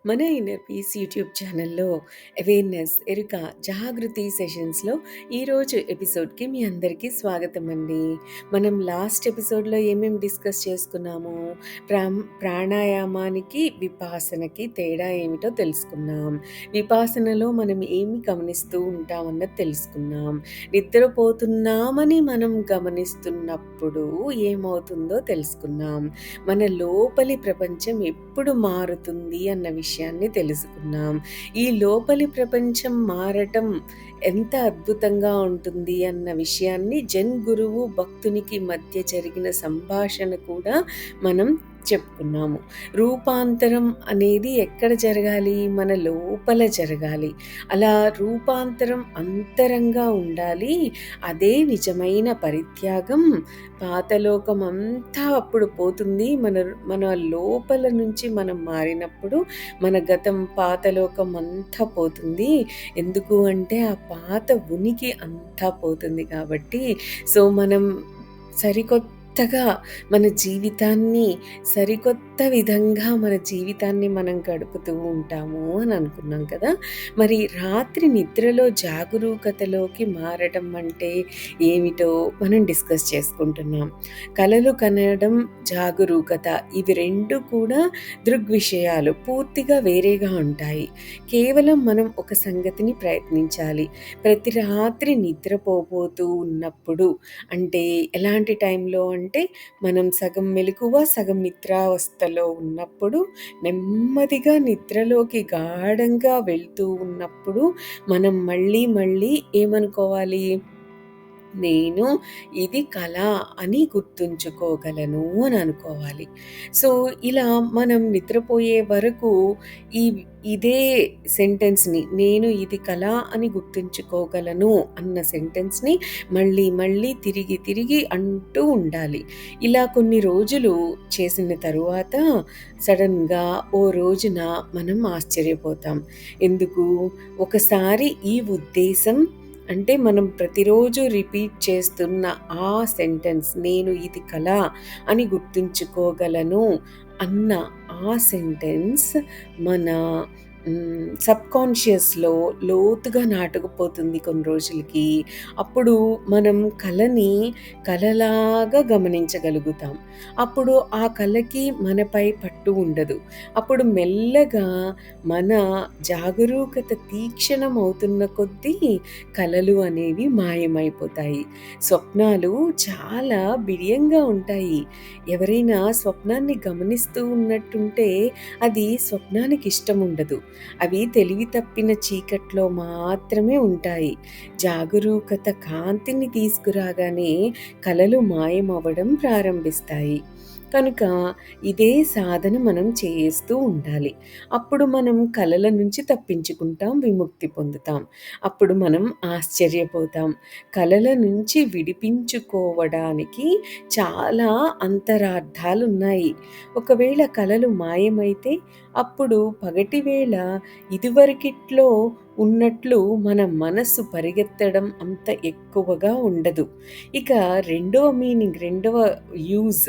మన inner peace YouTube ఛానల్లో awareness ఎరుక జాగృతి సెషన్స్లో ఈరోజు ఎపిసోడ్కి మీ అందరికీ స్వాగతం అండి. మనం లాస్ట్ ఎపిసోడ్లో ఏమేమి డిస్కస్ చేసుకున్నాము, ప్రాణాయామానికి విపాసనకి తేడా ఏమిటో తెలుసుకున్నాం. విపాసనలో మనం ఏమి గమనిస్తూ ఉంటామన్నది తెలుసుకున్నాం. నిద్రపోతున్నామని మనం గమనిస్తున్నప్పుడు ఏమవుతుందో తెలుసుకున్నాం. మన లోపలి ప్రపంచం ఎప్పుడు మారుతుంది అన్న విషయాన్ని తెలుసుకున్నాం. ఈ లోపలి ప్రపంచం మారటం ఎంత అద్భుతంగా ఉంటుంది అన్న విషయాన్ని జన్ గురువు భక్తునికి మధ్య జరిగిన సంభాషణ కూడా మనం చెప్పుకున్నాము. రూపాంతరం అనేది ఎక్కడ జరగాలి? మన లోపల జరగాలి. అలా రూపాంతరం అంతరంగా ఉండాలి. అదే నిజమైన పరిత్యాగం. పాతలోకం అంతా అప్పుడు పోతుంది. మన లోపల నుంచి మనం మారినప్పుడు మన గతం పాతలోకం అంతా పోతుంది. ఎందుకు అంటే ఆ పాత ఉనికి అంతా పోతుంది కాబట్టి. సో మనం సరికొత్తగా మన జీవితాన్ని మన జీవితాన్ని మనం గడుపుతూ ఉంటాము అని అనుకున్నాం కదా. మరి రాత్రి నిద్రలో జాగరూకతలోకి మారడం అంటే ఏమిటో మనం డిస్కస్ చేసుకుంటున్నాం. కలలు కనడం, జాగరూకత, ఇవి రెండు కూడా దృగ్విషయాలు పూర్తిగా వేరేగా ఉంటాయి. కేవలం మనం ఒక సంగతిని ప్రయత్నించాలి. ప్రతి రాత్రి నిద్రపోబోతూ ఉన్నప్పుడు, అంటే ఎలాంటి టైంలో అంటే మనం సగం మెలకువ సగం నిద్రావస్థలో ఉన్నప్పుడు, నెమ్మదిగా నిద్రలోకి గాఢంగా వెళ్తూ ఉన్నప్పుడు మనం మళ్ళీ మళ్ళీ ఏమనుకోవాలి? నేను ఇది కళ అని గుర్తుంచుకోగలను అని అనుకోవాలి. సో ఇలా మనం నిద్రపోయే వరకు ఈ ఇదే సెంటెన్స్ని, నేను ఇది కళ అని గుర్తుంచుకోగలను అన్న సెంటెన్స్ని మళ్ళీ మళ్ళీ తిరిగి తిరిగి అంటూ ఉండాలి. ఇలా కొన్ని రోజులు చేసిన తరువాత సడన్గా ఓ రోజున మనం ఆశ్చర్యపోతాం. ఎందుకు? ఒకసారి ఈ ఉద్దేశం, అంటే మనం ప్రతిరోజు రిపీట్ చేస్తున్న ఆ సెంటెన్స్, నేను ఇది కళ అని గుర్తుంచుకోగలను అన్న ఆ సెంటెన్స్ మన సబ్కాన్షియస్లో లోతుగా నాటుకుపోతుంది కొన్ని రోజులకి. అప్పుడు మనం కళని కళలాగా గమనించగలుగుతాం. అప్పుడు ఆ కళకి మనపై పట్టు ఉండదు. అప్పుడు మెల్లగా మన జాగరూకత తీక్షణం అవుతున్న కొద్దీ కళలు అనేవి మాయమైపోతాయి. స్వప్నాలు చాలా బిడియంగా ఉంటాయి. ఎవరైనా స్వప్నాన్ని గమనిస్తూ ఉన్నట్టుంటే అది స్వప్నానికి ఇష్టం ఉండదు. అవి తెలివి తప్పిన చీకట్లో మాత్రమే ఉంటాయి. జాగరూకత కాంతిని తీసుకురాగానే కలలు మాయమవ్వడం ప్రారంభిస్తాయి. కనుక ఇదే సాధన మనం చేస్తూ ఉండాలి. అప్పుడు మనం కలల నుంచి తప్పించుకుంటాం, విముక్తి పొందుతాం. అప్పుడు మనం ఆశ్చర్యపోతాం. కలల నుంచి విడిపించుకోవడానికి చాలా అంతరార్థాలున్నాయి. ఒకవేళ కలలు మాయమైతే అప్పుడు పగటివేళ ఇదివరకిట్లో ఉన్నట్లు మన మనస్సు పరిగెత్తడం అంత ఎక్కువగా ఉండదు. ఇక రెండవ యూజ్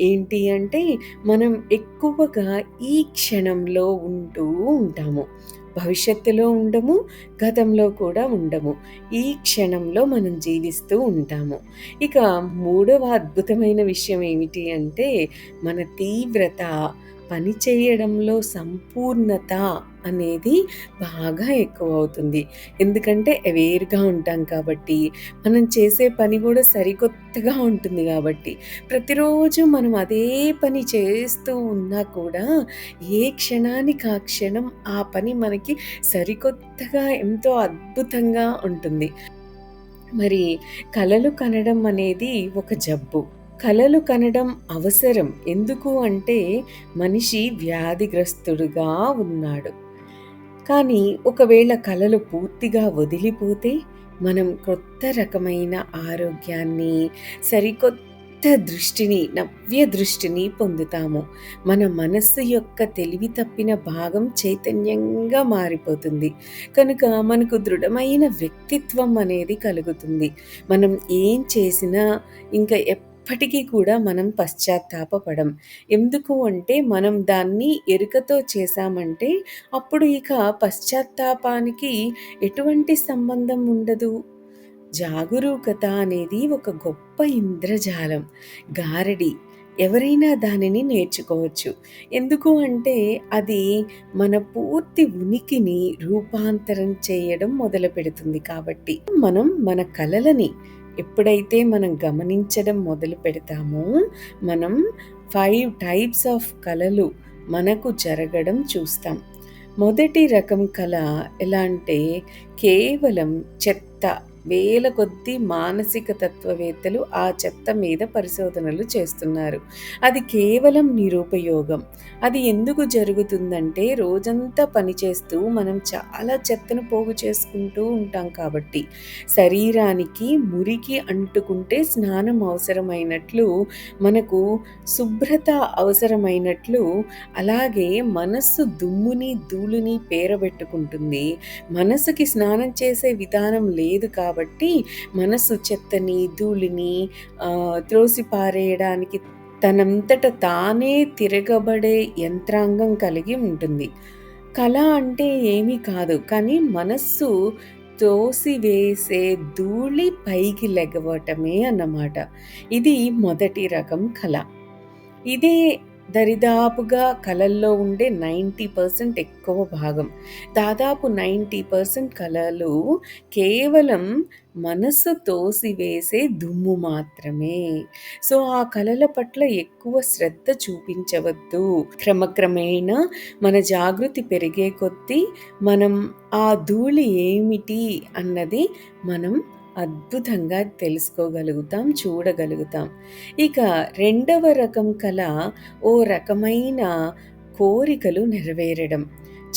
ఏంటి అంటే, మనం ఎక్కువగా ఈ క్షణంలో ఉంటూ ఉంటాము. భవిష్యత్తులో ఉండము, గతంలో కూడా ఉండము. ఈ క్షణంలో మనం జీవిస్తూ ఉంటాము. ఇక మూడవ అద్భుతమైన విషయం ఏమిటి అంటే, మన తీవ్రత, పని చేయడంలో సంపూర్ణత అనేది బాగా ఎక్కువ అవుతుంది. ఎందుకంటే అవేర్గా ఉంటాం కాబట్టి, మనం చేసే పని కూడా సరికొత్తగా ఉంటుంది కాబట్టి. ప్రతిరోజు మనం అదే పని చేస్తూ ఉన్నా కూడా ఏ క్షణానికి ఆ క్షణం ఆ పని మనకి సరికొత్తగా ఎంతో అద్భుతంగా ఉంటుంది. మరి కలలు కనడం అనేది ఒక జబ్బు. కలలు కనడం అవసరం. ఎందుకు అంటే మనిషి వ్యాధిగ్రస్తుడుగా ఉన్నాడు. కానీ ఒకవేళ కలలు పూర్తిగా వదిలిపోతే మనం కొత్త రకమైన ఆరోగ్యాన్ని, సరికొత్త నవ్య దృష్టిని పొందుతాము. మన మనస్సు యొక్క తెలివి తప్పిన భాగం చైతన్యంగా మారిపోతుంది. కనుక మనకు దృఢమైన వ్యక్తిత్వం అనేది కలుగుతుంది. మనం ఏం చేసినా ఇంకా ఎప్పటికీ కూడా మనం పశ్చాత్తాపపడం. ఎందుకు అంటే మనం దాన్ని ఎరుకతో చేశామంటే అప్పుడు ఇక పశ్చాత్తాపానికి ఎటువంటి సంబంధం ఉండదు. జాగరూకత అనేది ఒక గొప్ప ఇంద్రజాలం, గారడి. ఎవరైనా దానిని నేర్చుకోవచ్చు. ఎందుకు అంటే అది మన పూర్తి ఉనికిని రూపాంతరం చేయడం మొదలుపెడుతుంది కాబట్టి. మనం మన కలలని ఎప్పుడైతే మనం గమనించడం మొదలు పెడతామో, మనం 5 టైప్స్ ఆఫ్ కలలు మనకు జరగడం చూస్తాం. మొదటి రకం కళ ఎలా అంటే కేవలం చెత్త. వేల కొద్దీ మానసిక తత్వవేత్తలు ఆ చెత్త మీద పరిశోధనలు చేస్తున్నారు. అది కేవలం నిరుపయోగం. అది ఎందుకు జరుగుతుందంటే రోజంతా పనిచేస్తూ మనం చాలా చెత్తను పోగు చేసుకుంటూ ఉంటాం కాబట్టి. శరీరానికి మురికి అంటుకుంటే స్నానం అవసరమైనట్లు, మనకు శుభ్రత అవసరమైనట్లు, అలాగే మనస్సు దుమ్ముని ధూళిని పేరబెట్టుకుంటుంది. మనసుకి స్నానం చేసే విధానం లేదు కాబట్టి మనసు చెత్తని ధూళిని త్రోసి పారేయడానికి తనంతట తానే తిరగబడే యంత్రాంగం కలిగి ఉంటుంది. కళ అంటే ఏమీ కాదు, కానీ మనస్సు తోసివేసే ధూళి పైకి లెగవటమే అన్నమాట. ఇది మొదటి రకం కళ. ఇదే దరిదాపుగా కళల్లో ఉండే 90% ఎక్కువ భాగం. దాదాపు 90% కళలు కేవలం మనస్సు తోసివేసే దుమ్ము మాత్రమే. సో, ఆ కళల పట్ల ఎక్కువ శ్రద్ధ చూపించవద్దు. క్రమక్రమేణా మన జాగృతి పెరిగే కొద్దీ మనం ఆ ధూళి ఏమిటి అన్నది మనం అద్భుతంగా తెలుసుకోగలుగుతాం, చూడగలుగుతాం. ఇక రెండవ రకం కళ ఓ రకమైన కోరికలు నెరవేరడం.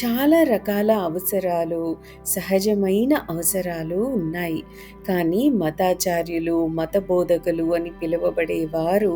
చాలా రకాల అవసరాలు, సహజమైన అవసరాలు ఉన్నాయి. కానీ మతాచార్యులు, మత బోధకులు అని పిలువబడే వారు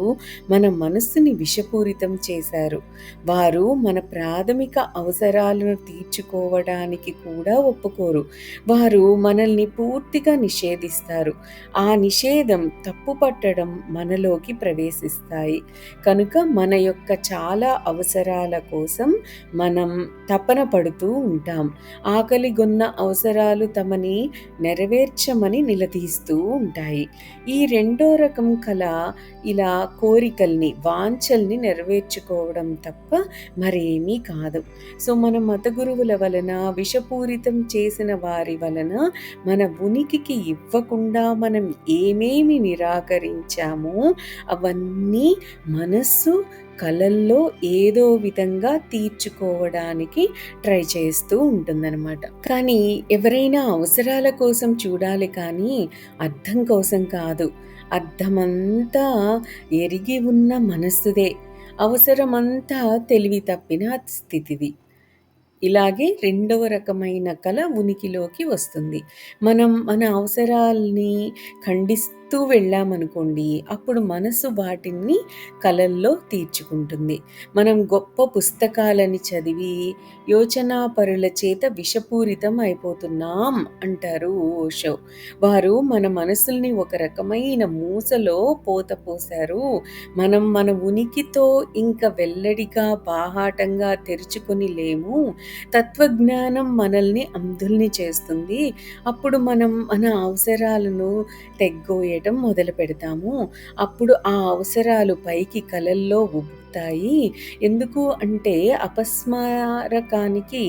మన మనస్సుని విషపూరితం చేశారు. వారు మన ప్రాథమిక అవసరాలను తీర్చుకోవడానికి కూడా ఒప్పుకోరు. వారు మనల్ని పూర్తిగా నిషేధిస్తారు. ఆ నిషేధం, తప్పు పట్టడం మనలోకి ప్రవేశిస్తాయి. కనుక మన యొక్క చాలా అవసరాల కోసం మనం తపన పడుతూ ఉంటాం. ఆకలిగొన్న అవసరాలు తమని నెరవేర్చమని నిలదీస్తూ ఉంటాయి. ఈ రెండో రకం కళ ఇలా కోరికల్ని, వాంఛల్ని నెరవేర్చుకోవడం తప్ప మరేమీ కాదు. సో, మన మత గురువుల వలన, విషపూరితం చేసిన వారి వలన మన ఉనికికి ఇవ్వకుండా మనం ఏమేమి నిరాకరించామో అవన్నీ మనస్సు కళల్లో ఏదో విధంగా తీర్చుకోవడానికి ట్రై చేస్తూ ఉంటుందన్నమాట. కానీ ఎవరైనా అవసరాల కోసం చూడాలి కానీ అర్థం కోసం కాదు. అర్థమంతా ఎరిగి ఉన్న మనస్సుదే. అవసరమంతా తెలివి తప్పిన స్థితిది. ఇలాగే రెండవ రకమైన కళ ఉనికిలోకి వస్తుంది. మనం మన అవసరాల్ని ఖండిస్తూ వెళ్ళామనుకోండి, అప్పుడు మనసు వాటిని కళల్లో తీర్చుకుంటుంది. మనం గొప్ప పుస్తకాలని చదివి యోచనాపరుల చేత విషపూరితం అయిపోతున్నాం అంటారు ఓషో. వారు మన మనసుల్ని ఒక రకమైన మూసలో పోత పోశారు. మనం మన ఉనికితో ఇంక వెల్లడిగా బాహాటంగా తెరుచుకొని లేము. తత్వజ్ఞానం మనల్ని అంధుల్ని చేస్తుంది. అప్పుడు మనం మన అవసరాలను తెగ్గోయటం మొదలు పెడతాము. అప్పుడు ఆ అవసరాలు పైకి కలల్లో ఉబ్బుతాయి. ఎందుకు అంటే అపస్మారకానికి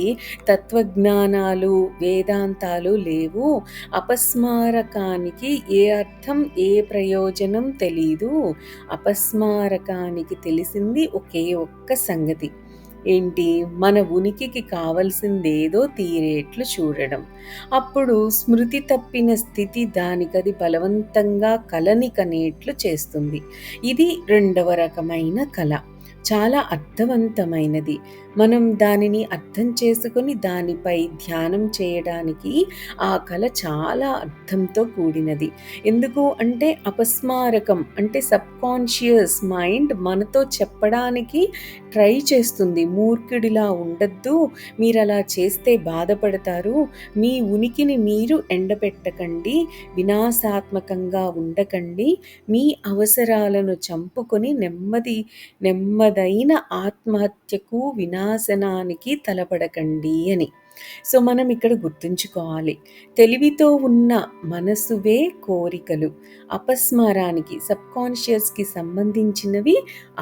తత్వజ్ఞానాలు, వేదాంతాలు లేవు. అపస్మారకానికి ఏ అర్థం, ఏ ప్రయోజనం తెలీదు. అపస్మారకానికి తెలిసింది ఒకే ఒక్క సంగతి ఏంటి, మన ఉనికికి కావలసిందేదో తీరేట్లు చూడడం. అప్పుడు స్మృతి తప్పిన స్థితి దానికది బలవంతంగా కలని కనేట్లు చేస్తుంది. ఇది రెండవ రకమైన కళ. చాలా అర్థవంతమైనది. మనం దానిని అర్థం చేసుకొని దానిపై ధ్యానం చేయడానికి ఆ కళ చాలా అర్థంతో కూడినది. ఎందుకు అంటే అపస్మారకం అంటే సబ్‌కాన్షియస్ మైండ్ మనతో చెప్పడానికి ట్రై చేస్తుంది. మూర్ఖుడిలా ఉండొద్దు, మీరలా చేస్తే బాధపడతారు, మీ ఉనికిని మీరు ఎండపెట్టకండి, వినాశాత్మకంగా ఉండకండి, మీ అవసరాలను చంపుకొని నెమ్మదైన ఆత్మహత్యకు, వినాశనానికి తలపడకండి అని. సో, మనం ఇక్కడ గుర్తుంచుకోవాలి. తెలివితో ఉన్న మనసువే కోరికలు. అపస్మారానికి, సబ్‌కాన్షియస్‌కి సంబంధించినవి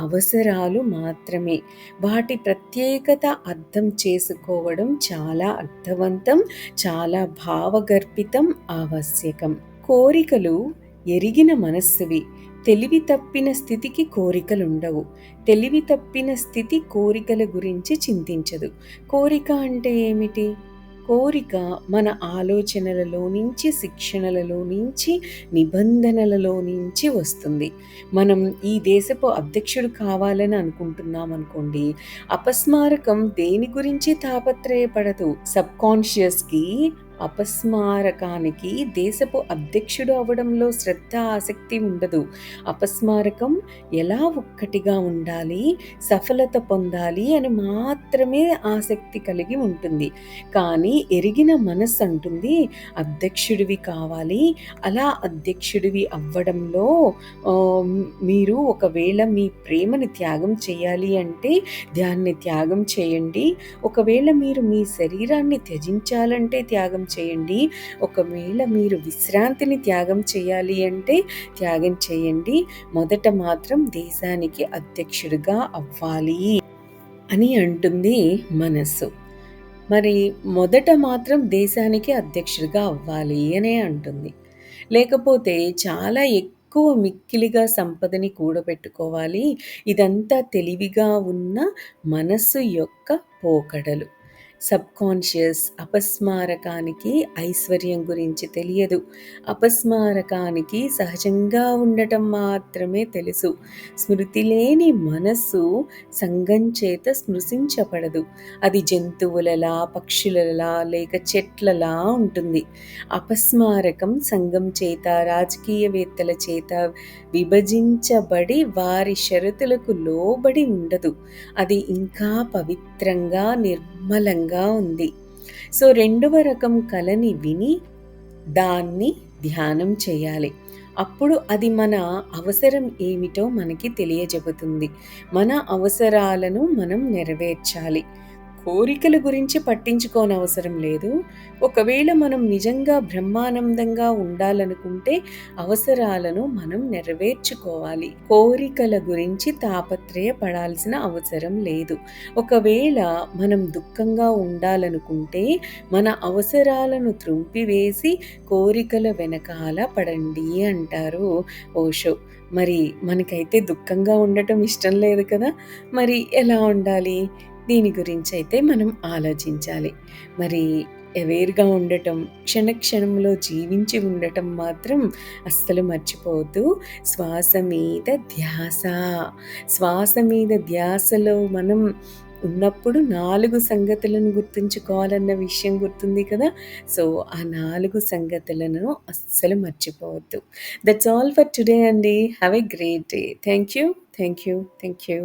అవసరాలు మాత్రమే. వాటి ప్రత్యేకత అర్థం చేసుకోవడం చాలా అర్థవంతం, చాలా భావగర్భితం, ఆవశ్యకం. కోరికలు ఎరిగిన మనస్సువి. తెలివి తప్పిన స్థితికి కోరికలుండవు. తెలివి తప్పిన స్థితి కోరికల గురించి చింతించదు. కోరిక అంటే ఏమిటి? కోరిక మన ఆలోచనలలో నుంచి, శిక్షణలలో నుంచి, నిబంధనలలో నుంచి వస్తుంది. మనం ఈ దేశపు అధ్యక్షుడు కావాలని అనుకుంటున్నామనుకోండి, అపస్మారకం దేని గురించి తాపత్రయపడదు. సబ్‌కాన్షియస్‌కి అపస్మారకానికి దేశపు అధ్యక్షుడు అవ్వడంలో శ్రద్ధ, ఆసక్తి ఉండదు. అపస్మారకం ఎలా ఒక్కటిగా ఉండాలి, సఫలత పొందాలి అని మాత్రమే ఆసక్తి కలిగి ఉంటుంది. కానీ ఎరిగిన మనస్సు అంటుంది, అధ్యక్షుడివి కావాలి, అలా అధ్యక్షుడివి అవ్వడంలో మీరు ఒకవేళ మీ ప్రేమని త్యాగం చేయాలి అంటే దాన్ని త్యాగం చేయండి. ఒకవేళ మీరు మీ శరీరాన్ని త్యజించాలంటే త్యాగం చేయండి. ఒకవేళ మీరు విశ్రాంతిని త్యాగం చేయాలి అంటే త్యాగం చేయండి. మొదట మాత్రం దేశానికి అధ్యక్షుడిగా అవ్వాలి అని అంటుంది మనస్సు. మరి మొదట మాత్రం దేశానికి అధ్యక్షుడిగా అవ్వాలి అనే అంటుంది. లేకపోతే చాలా ఎక్కువ మిక్కిలిగా సంపదని కూడబెట్టుకోవాలి. ఇదంతా తెలివిగా ఉన్న మనస్సు యొక్క పోకడలు. సబ్‌కాన్షియస్ అపస్మారకానికి ఐశ్వర్యం గురించి తెలియదు. అపస్మారకానికి సహజంగా ఉండటం మాత్రమే తెలుసు. స్మృతి లేని మనస్సు సంఘం చేత స్పృశించబడదు. అది జంతువులలా, పక్షులలా లేక చెట్లలా ఉంటుంది. అపస్మారకం సంఘం చేత, రాజకీయవేత్తల చేత విభజించబడి వారి షరతులకు లోబడి ఉండదు. అది ఇంకా పవిత్రంగా, నిర్మలంగా ఉంది. సో, రెండవ రకం కలని విని దాన్ని ధ్యానం చేయాలి. అప్పుడు అది మన అవసరం ఏమిటో మనకి తెలియజెబుతుంది. మన అవసరాలను మనం నెరవేర్చాలి. కోరికల గురించి పట్టించుకోనవసరం లేదు. ఒకవేళ మనం నిజంగా బ్రహ్మానందంగా ఉండాలనుకుంటే అవసరాలను మనం నెరవేర్చుకోవాలి. కోరికల గురించి తాపత్రయపడాల్సిన అవసరం లేదు. ఒకవేళ మనం దుఃఖంగా ఉండాలనుకుంటే మన అవసరాలను త్రుంపివేసి కోరికల వెనకాల పడండి అంటారు ఓషో. మరి మనకైతే దుఃఖంగా ఉండటం ఇష్టం లేదు కదా! మరి ఎలా ఉండాలి? దీని గురించైతే మనం ఆలోచించాలి. మరి అవేర్‌గా ఉండటం, క్షణంలో జీవించి ఉండటం మాత్రం అస్సలు మర్చిపోవద్దు. శ్వాస మీద ధ్యాస. శ్వాస మీద ధ్యాసలో మనం ఉన్నప్పుడు 4 సంగతులను గుర్తుంచుకోవాలన్న విషయం గుర్తుంది కదా! సో, ఆ 4 సంగతులను అస్సలు మర్చిపోవద్దు. దట్స్ ఆల్ ఫర్ టుడే అండి. Have a great day. Thank you. Thank you. Thank you.